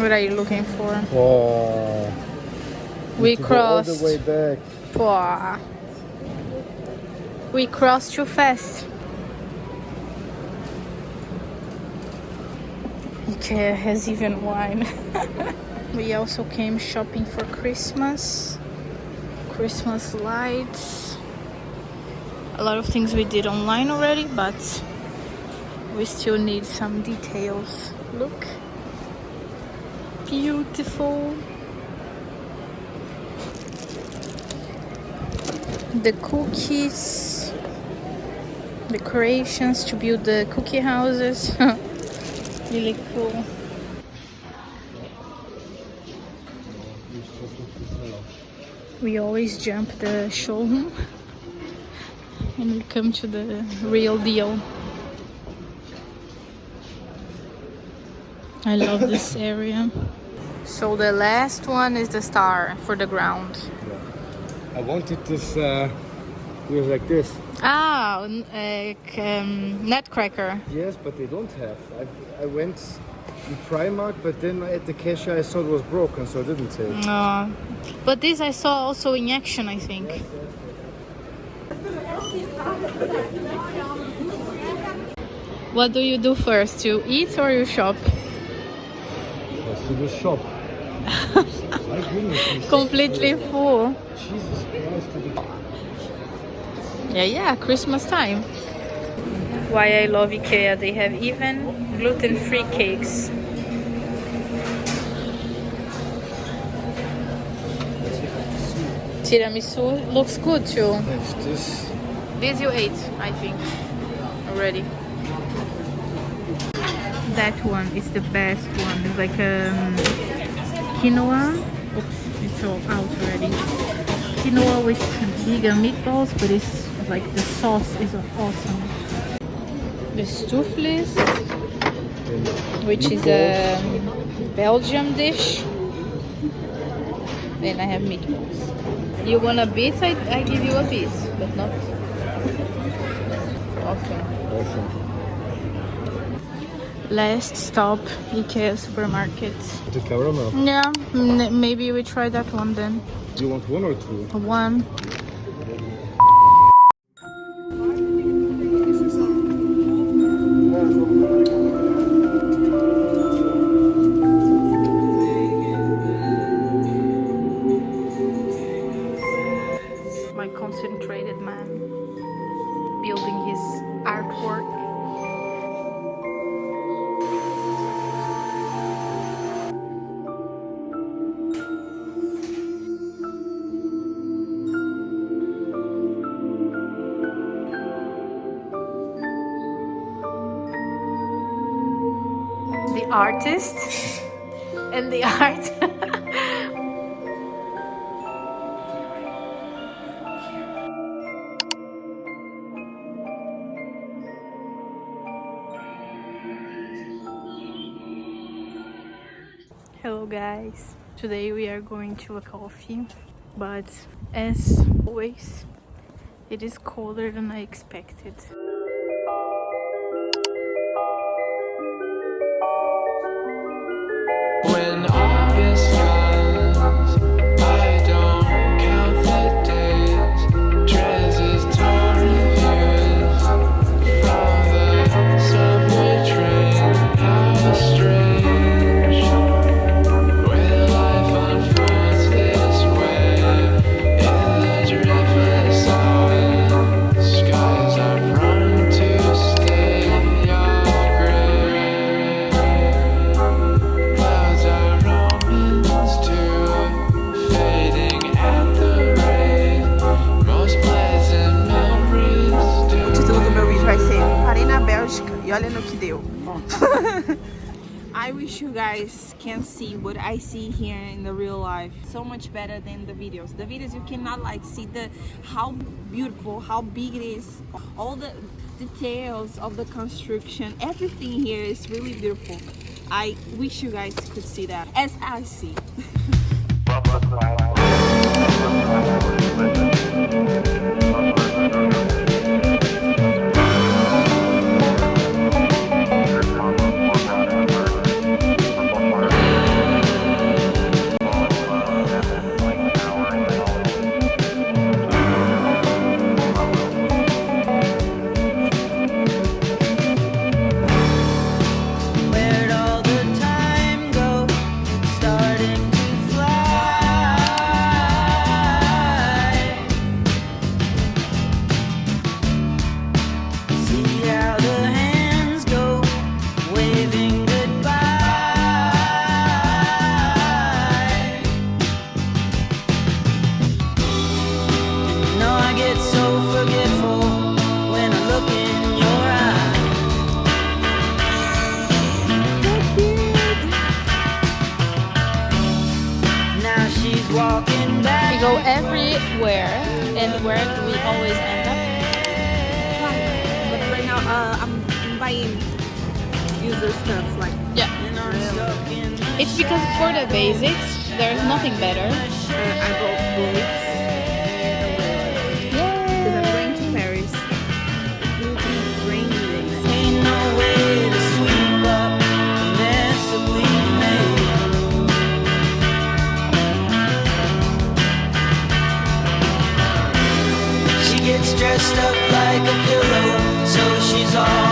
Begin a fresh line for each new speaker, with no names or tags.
What are you looking for?
Oh,
We
all
crossed.
the way back.
Wow. We crossed too fast. IKEA has even wine. We also came shopping for Christmas lights. A lot of things we did online already, but we still need some details. Look, beautiful. The cookies, decorations to build the cookie houses. Really cool. We always jump the showroom and we come to the real deal. I love this area. So the last one is the star for the ground.
Yeah. I wanted this wheels like this.
Ah, nutcracker.
Yes, but they don't have. I went in Primark, but then at the cashier I saw it was broken, so I didn't take.
But this I saw also in action, I think.
Yes.
What do you do first? You eat or you shop?
Let's do the shop. My goodness.
Completely full.
Jesus Christ.
Yeah, Christmas time. Why I love IKEA, they have even gluten-free cakes. Tiramisu looks good too.
That's this.
This you ate, I think, already. That one is the best one. It's like quinoa. Oops, it's all out already. Quinoa with vegan meatballs, but it's like the sauce is awesome. The stouflis, which is a Belgium dish. Then I have meatballs. You want a bit? I give you a bit, but not often.
Awesome.
Last stop, IKEA supermarket.
The caramel.
Yeah, maybe we try that one then.
Do you want one or two?
One. My concentrated man building his artwork. The artist and the art. Hello guys, today we are going to a coffee, but as always it is colder than I expected.
When August comes, I don't count the days. Transitory views from the subway train. How strange, when life unfolds this way. In the driftless hours, skies are prone to stay off gray. Clouds are omens to fading at the rate. Most pleasant memories do.
O título do meu vídeo vai ser Parei na Bélgica e olha no que deu. I wish you guys can see what I see here in the real life. So much better than the videos. The videos you cannot like see how beautiful, how big it is, all the details of the construction. Everything here is really beautiful. I wish you guys could see that as I see.
always end up.
But right now, I'm buying user stuff like
Yeah. It's because for the basics, there's nothing better.
I bought boots because I'm going to Paris. It will be rainy days.
Ain't no way to sweep up the mess that we made. She gets dressed up like a pillow, so she's all